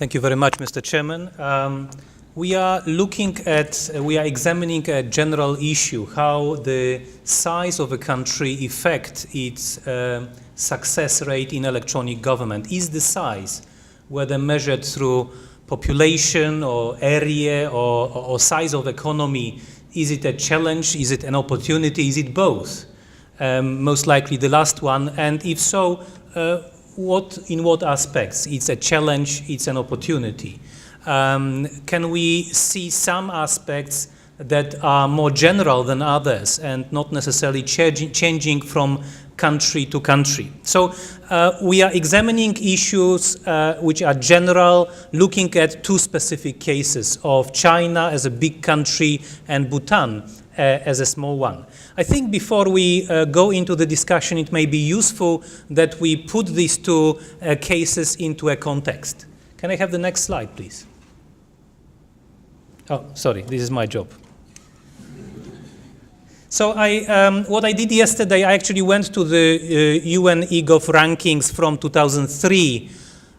Thank you very much, Mr. Chairman. We are examining a general issue, how the size of a country affects its success rate in electronic government. Is the size, whether measured through population or area or size of economy, is it a challenge, is it an opportunity, is it both? Most likely the last one, and if so, in what aspects? It's a challenge, it's an opportunity. Can we see some aspects that are more general than others and not necessarily changing from country to country? So we are examining issues which are general, looking at two specific cases of China as a big country and Bhutan as a small one. I think before we go into the discussion, it may be useful that we put these two cases into a context. Can I have the next slide, please? Oh, sorry, this is my job. So what I did yesterday, I actually went to the UN eGov rankings from 2003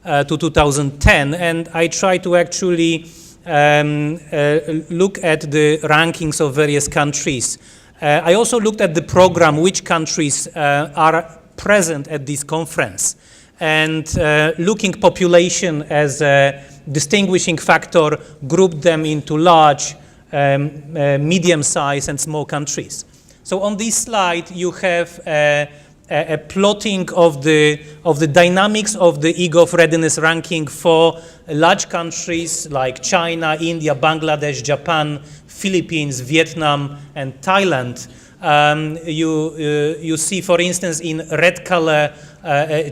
to 2010, and I tried to actually look at the rankings of various countries. I also looked at the program, which countries are present at this conference, and looking population as a distinguishing factor, grouped them into large, medium-sized and small countries. So on this slide, you have a plotting of the dynamics of the eGov readiness ranking for large countries like China, India, Bangladesh, Japan, Philippines, Vietnam, and Thailand. You see, for instance, in red color,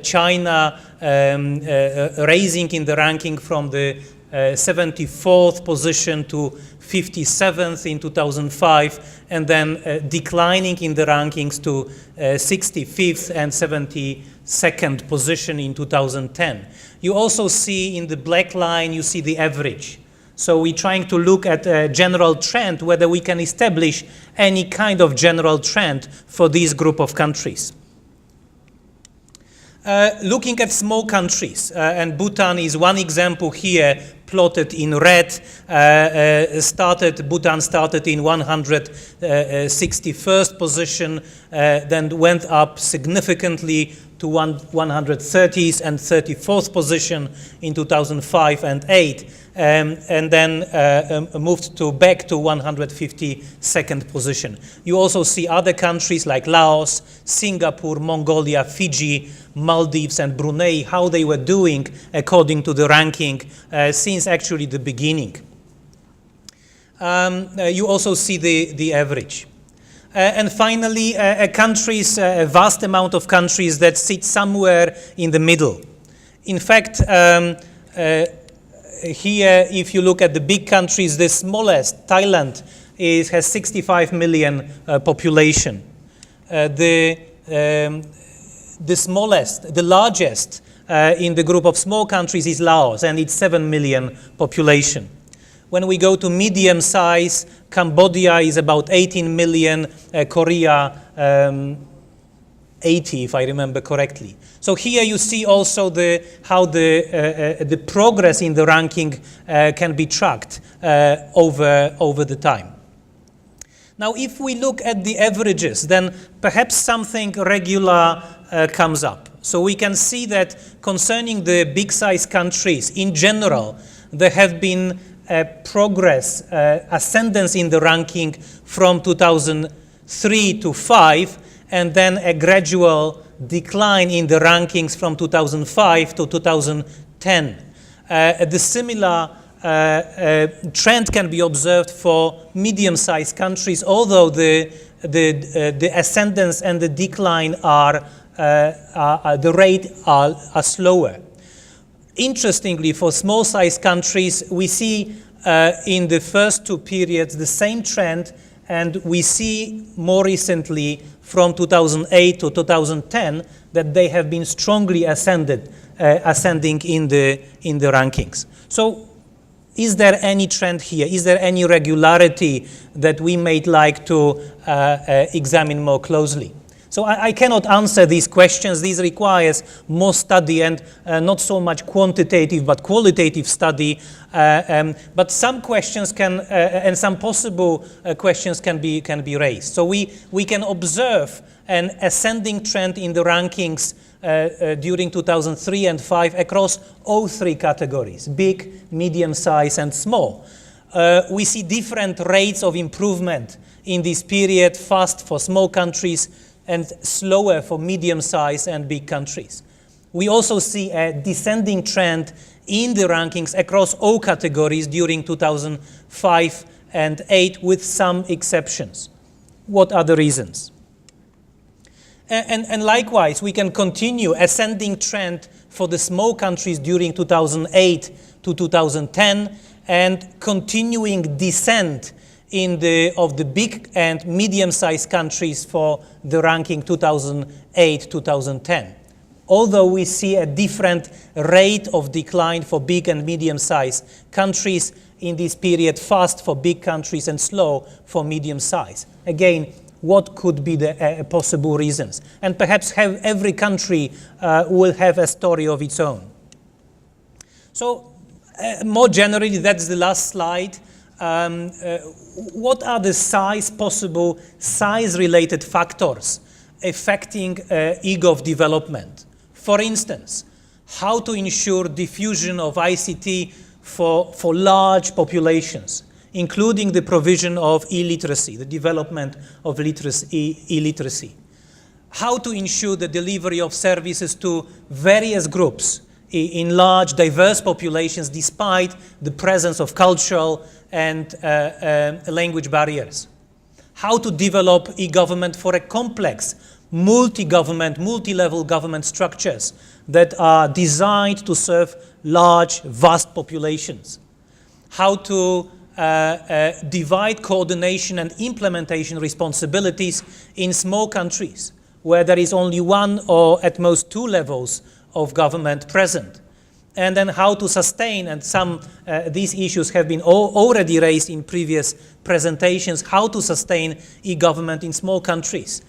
China raising in the ranking from the 74th position to 57th in 2005, and then declining in the rankings to 65th and 72nd position in 2010. You also see in the black line, you see the average. So we're trying to look at a general trend, whether we can establish any kind of general trend for this group of countries. Looking at small countries, and Bhutan is one example here, plotted in red. Bhutan started in 161st position, then went up significantly to 130th and 34th position in 2005 and 8, and then moved back to 152nd position. You also see other countries like Laos, Singapore, Mongolia, Fiji, Maldives, and Brunei, how they were doing according to the ranking since actually the beginning. You also see the average. And finally, a vast amount of countries that sit somewhere in the middle. In fact, here, if you look at the big countries, the smallest, Thailand, has 65 million population. The largest in the group of small countries is Laos, and it's 7 million population. When we go to medium size, Cambodia is about 18 million, Korea 80, if I remember correctly. So here you see also how the progress in the ranking can be tracked over the time. Now, if we look at the averages, then perhaps something regular comes up. So we can see that concerning the big size countries in general, there have been progress, ascendance in the ranking from 2003 to 5, and then a gradual decline in the rankings from 2005 to 2010. The similar trend can be observed for medium-sized countries, although the ascendance and the decline the rate are slower. Interestingly, for small-sized countries, we see in the first two periods the same trend, and we see more recently from 2008 to 2010 that they have been strongly ascending in the rankings. So, is there any trend here? Is there any regularity that we might like to examine more closely? So I cannot answer these questions. These requires more study and not so much quantitative but qualitative study. But some questions can and some possible questions can be raised. So we can observe an ascending trend in the rankings during 2003 and 2005 across all three categories: big, medium size, and small. We see different rates of improvement in this period: fast for small countries and slower for medium-sized and big countries. We also see a descending trend in the rankings across all categories during 2005 and 2008, with some exceptions. What are the reasons? And likewise, we can continue ascending trend for the small countries during 2008 to 2010, and continuing descent of the big and medium-sized countries for the ranking 2008-2010. Although we see a different rate of decline for big and medium-sized countries in this period, fast for big countries and slow for medium-sized. Again, what could be the possible reasons? And perhaps every country will have a story of its own. So more generally, that's the last slide. What are the possible size-related factors affecting eGov development? For instance, how to ensure diffusion of ICT for large populations, including the provision of illiteracy, the development of illiteracy. How to ensure the delivery of services to various groups in large, diverse populations, despite the presence of cultural and language barriers. How to develop e-government for a complex, multi-government, multi-level government structures that are designed to serve large, vast populations. How to divide coordination and implementation responsibilities in small countries, where there is only one or at most two levels of government present. And then how to sustain, and these issues have been already raised in previous presentations, how to sustain e-government in small countries,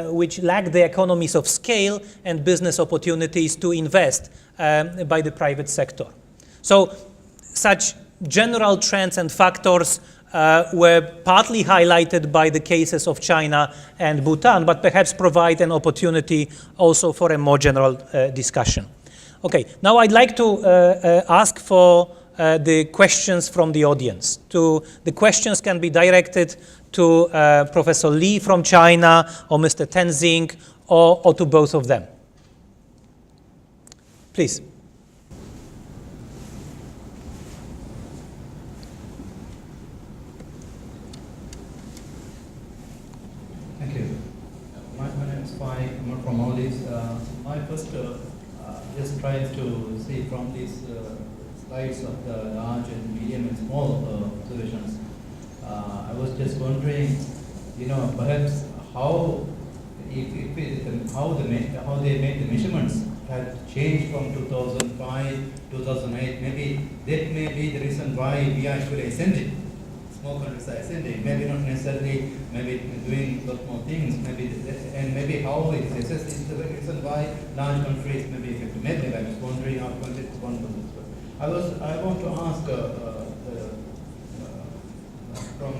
which lack the economies of scale and business opportunities to invest by the private sector. So such general trends and factors were partly highlighted by the cases of China and Bhutan, but perhaps provide an opportunity also for a more general discussion. Okay, now I'd like to ask for the questions from the audience. The questions can be directed to Professor Li from China, or Mr. Tenzing, or to both of them. Please. Thank you. My name is Pai. I'm from Maldives. My first just trying to see from these slides of the large and medium and small observations. I was just wondering, perhaps how they made the measurements had changed from 2005, 2008. Maybe that may be the reason why we are actually ascending. Small countries are ascending. Maybe not necessarily, maybe doing a lot more things. Maybe how it is assessed is the reason why large countries may be affected. Maybe I was wondering how it's one of those. I want to ask from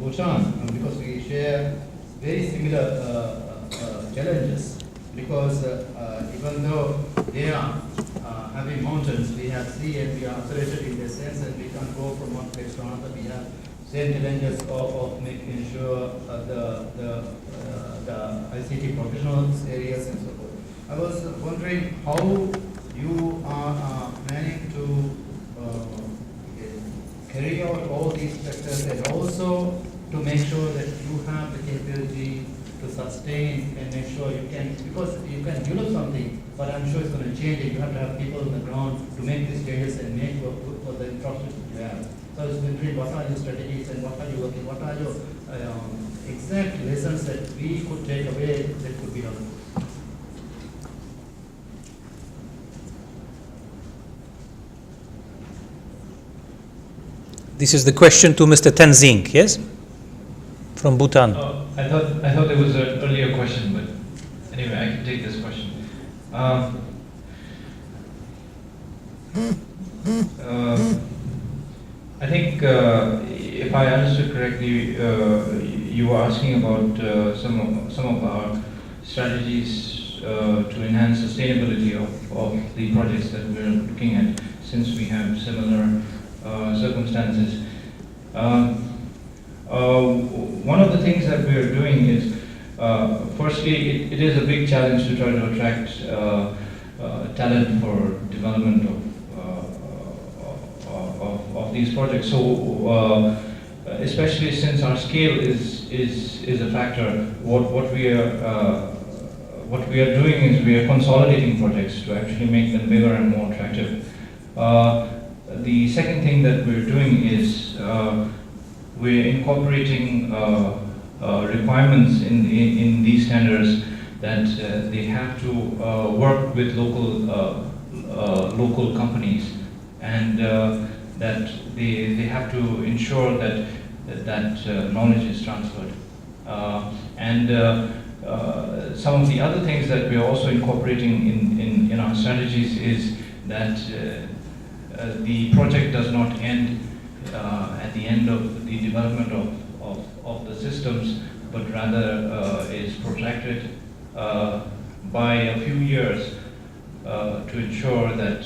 Bhutan, because we share very similar challenges. Because even though they are having mountains, we have sea and we are isolated in the sense that we can't go from one place to another. We have same challenges of making sure the ICT professionals areas and so forth. I was wondering how you are planning to carry out all these factors, and also to make sure that you have the capability to sustain and make sure you can, because you can develop something, but I'm sure it's going to change it. You have to have people on the ground to make these changes and make work good for the infrastructure you have. So I was wondering, what are your strategies and what are you working, what are your exact lessons that we could take away that could be done? This is the question to Mr. Tenzing, yes? from Bhutan. I thought there was an earlier question, but anyway, I can take this question. I think if I understood correctly, you were asking about some of our strategies to enhance sustainability of the projects that we're looking at, since we have similar circumstances. One of the things that we're doing is, firstly, it is a big challenge to try to attract talent for development of these projects. So, especially since our scale is a factor, what we are doing is we are consolidating projects to actually make them bigger and more attractive. The second thing that we're doing is we're incorporating requirements in these standards that they have to work with local companies, and that they have to ensure that knowledge is transferred. Some of the other things that we are also incorporating in our strategies is that the project does not end at the end of the development of the systems, but rather is protracted by a few years to ensure that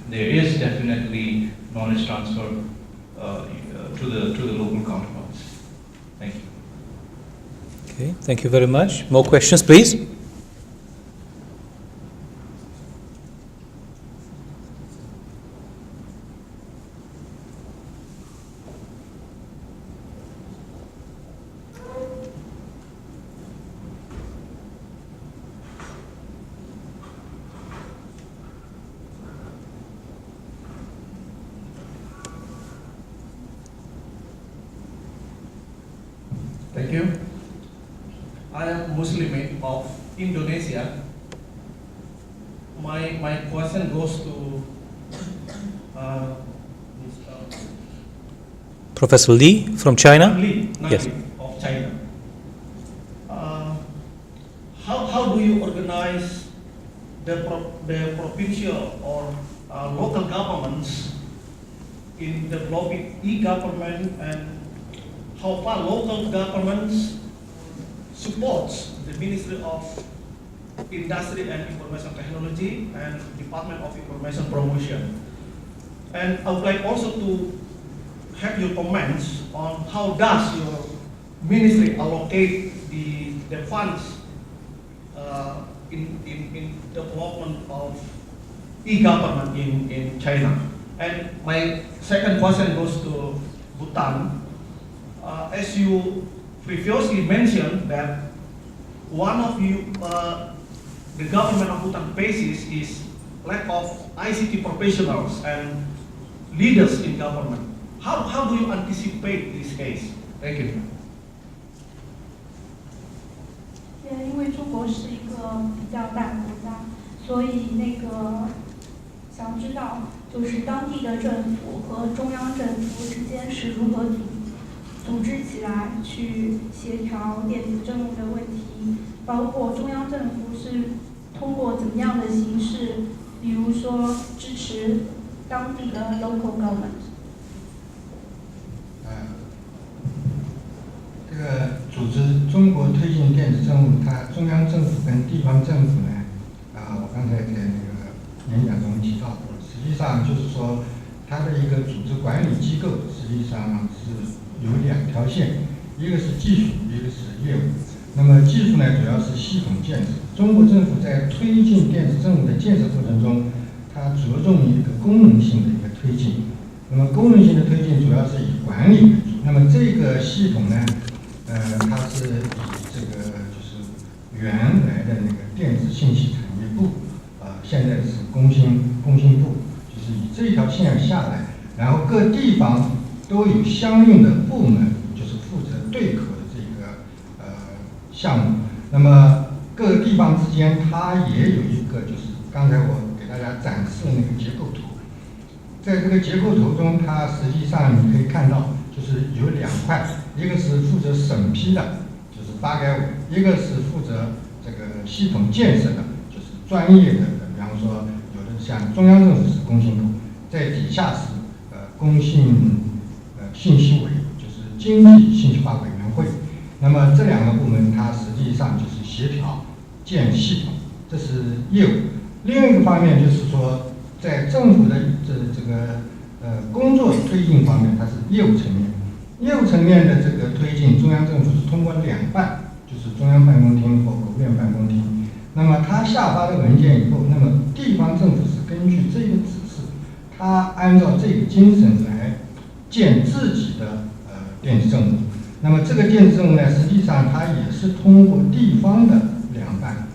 there is definitely knowledge transfer to the local counterparts. Thank you. Okay, thank you very much. More questions, please? Thank you. I am Muslim of Indonesia. My question goes to Professor Lee from China? Lee Yes. of China. How do you organize the provincial or local governments in developing e-government, and how far local governments supports the Ministry of Industry and Information Technology and Department of Information Promotion? And I would like also to have your comments on how does your ministry allocate the funds in development of e-government in China. And my second question goes to Bhutan. As you previously mentioned that one of the government of Bhutan faces is lack of ICT professionals and leaders in government. How do you anticipate this case? Thank you. 因为中国是一个比较大的国家，所以想知道就是当地的政府和中央政府之间是如何组织起来去协调电子政务的问题，包括中央政府是通过怎么样的形式，比如说支持当地的 local government。这个组织中国推进电子政务，它中央政府跟地方政府呢，我刚才在那个演讲中提到，实际上就是说，它的一个组织管理机构实际上是有两条线，一个是技术，一个是业务。那么技术呢，主要是系统建设。中国政府在推进电子政务的建设过程中，它着重于一个功能性的一个推进。那么功能性的推进主要是以管理为主。那么这个系统呢，它是以这个就是原来的那个电子信息产业部，现在是工信部，就是以这条线下来，然后各地方都有相应的部门，就是负责对口的这个项目。那么各个地方之间，它也有一个，就是刚才我给大家展示的那个结构图。在这个结构图中，它实际上你可以看到，就是有2块，一个是负责审批的，就是发改委；一个是负责这个系统建设的，就是专业的，比方说有的像中央政府是工信部，在底下是工信信息委，就是经济信息化委员会。那么这2个部门它实际上就是协调建系统，这是业务。另一个方面就是说，在政府的这个工作推进方面，它是业务层面。业务层面的这个推进，中央政府是通过2办，就是中央办公厅或国务院办公厅。那么它下发的文件以后，那么地方政府是根据这个指示，它按照这个精神来建自己的电子政务。那么这个电子政务呢，实际上它也是通过地方的2办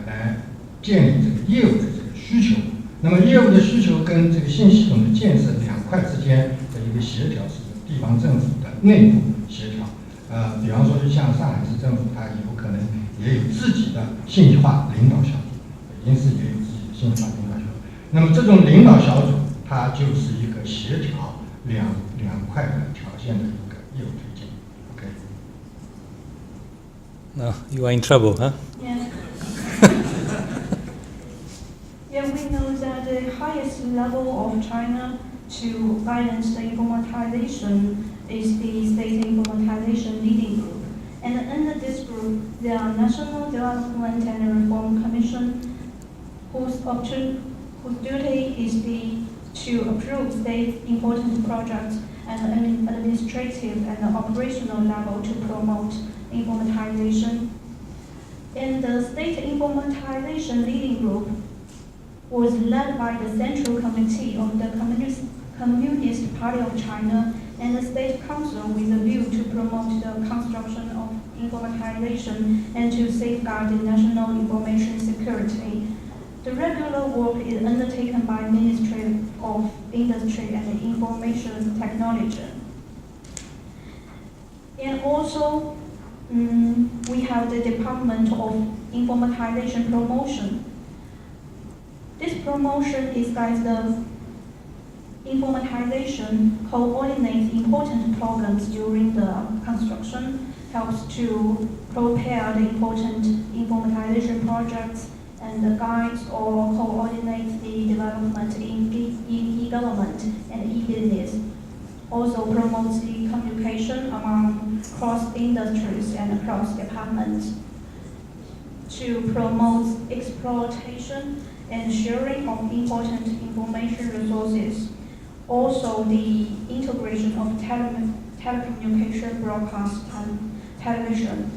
来建立这个业务的这个需求。那么业务的需求跟这个新系统的建设2块之间的一个协调是地方政府的内部协调。比方说就像上海市政府，它有可能也有自己的信息化领导小组，北京市也有自己的信息化领导小组。那么这种领导小组，它就是一个协调两块的条线的一个业务推进。OK。No, you are in trouble, huh? Yeah. Yeah, we know that the highest level of China to guidance the informatization is the State Informatization Leading Group. And under this group, there are National Development and Reform Commission, whose duty is to approve state important projects at an administrative and operational level to promote informatization. And the State Informatization Leading Group was led by the Central Committee of the Communist Party of China and the State Council with a view to promote the construction of informatization and to safeguard the national information security. The regular work is undertaken by Ministry of Industry and Information Technology. And also, we have the Department of Informatization Promotion. This promotion is guides the informatization, coordinates important programs during the construction, helps to prepare the important informatization projects, and guides or coordinates the development in e-government and e-business. Also promotes the communication among cross-industries and cross-departments to promote exploitation and sharing of important information resources. Also the integration of telecommunication, broadcast, and television.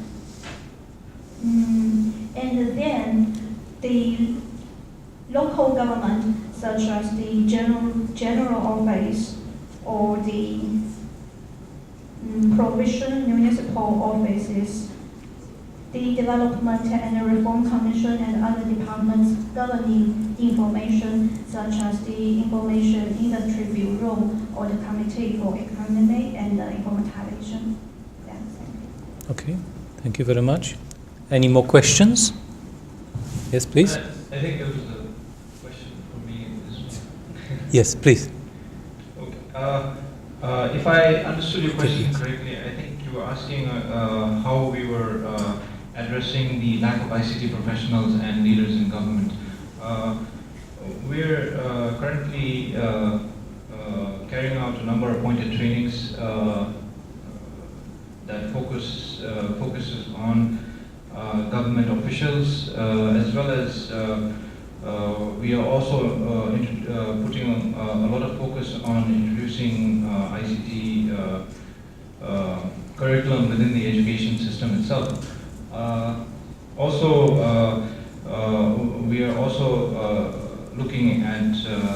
And then the local government, such as the general office or the provincial municipal offices, the Development and Reform Commission and other departments governing information, such as the Information Industry Bureau or the Committee for Economy and Informatization. Yeah, thank you. Okay, thank you very much. Any more questions? Yes, please. I think there was a question for me in this one. Yes, please. Okay. If I understood your question correctly, I think you were asking how we were addressing the lack of ICT professionals and leaders in government. We're currently carrying out a number of pointed trainings that focuses on government officials, as well as we are also putting a lot of focus on introducing ICT curriculum within the education system itself. We are also looking at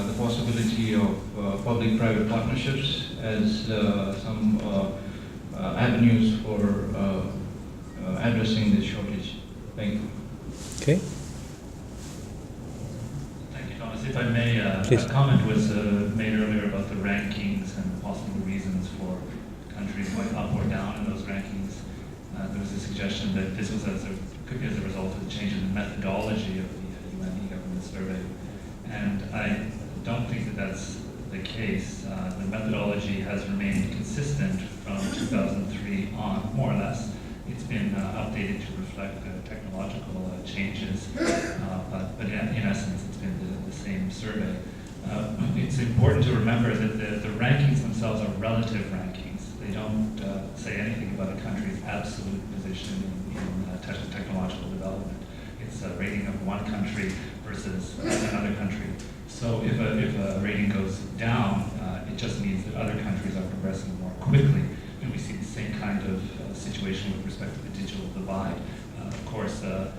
the possibility of public-private partnerships as some avenues for addressing this shortage. Thank you. Okay. Thank you, Tomasz. If I may, a comment was made earlier about the rankings and possible reasons for countries going up or down in those rankings. There was a suggestion that this was could be as a result of the change in the methodology of the UN e-government survey. And I don't think that that's the case. The methodology has remained consistent 2003 on, more or less. It's been updated to reflect technological changes, but in essence, it's been the same survey. It's important to remember that the rankings themselves are relative rankings. They don't say anything about a country's absolute position in technological development. It's a rating of one country versus another country. So if a rating goes down, it just means that other countries are progressing more quickly. And we see the same kind of situation with respect to the digital divide. Of course, the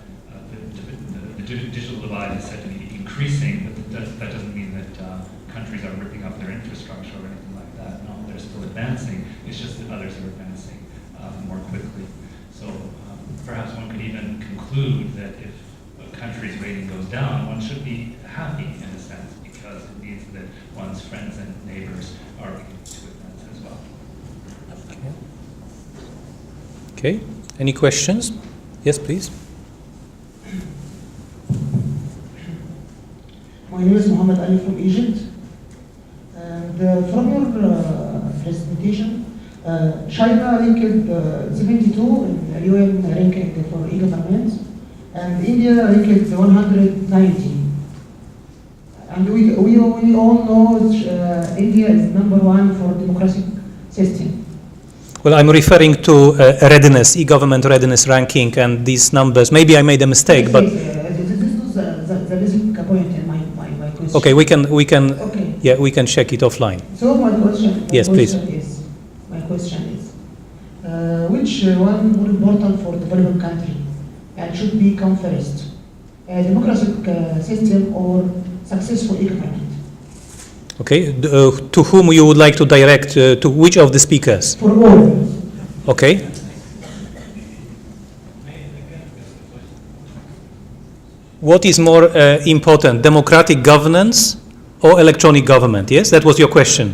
digital divide is said to be increasing, but that doesn't mean that countries are ripping up their infrastructure or anything like that. No, they're still advancing. It's just that others are advancing more quickly. So perhaps one could even conclude that if a country's rating goes down, one should be happy in a sense, because it means that one's friends and neighbors are beginning to advance as well. Okay. Any questions? Yes, please. My name is Muhammad Ali from Egypt. And from your presentation, China ranked 72 in the UN ranking for e-government, and India ranked 190. And we all know India is #1 for democratic system. Well, I'm referring to readiness, e-government readiness ranking, and these numbers. Maybe I made a mistake, but this was the basic point in my question. okay, we can Okay. yeah, we can check it offline. So my question. Yes, please. My question is, which one more important for developing country and should be come first, a democratic system or successful e-government? Okay, to whom you would like to direct, to which of the speakers? For all. Okay. What is more important, democratic governance or electronic government? Yes, that was your question.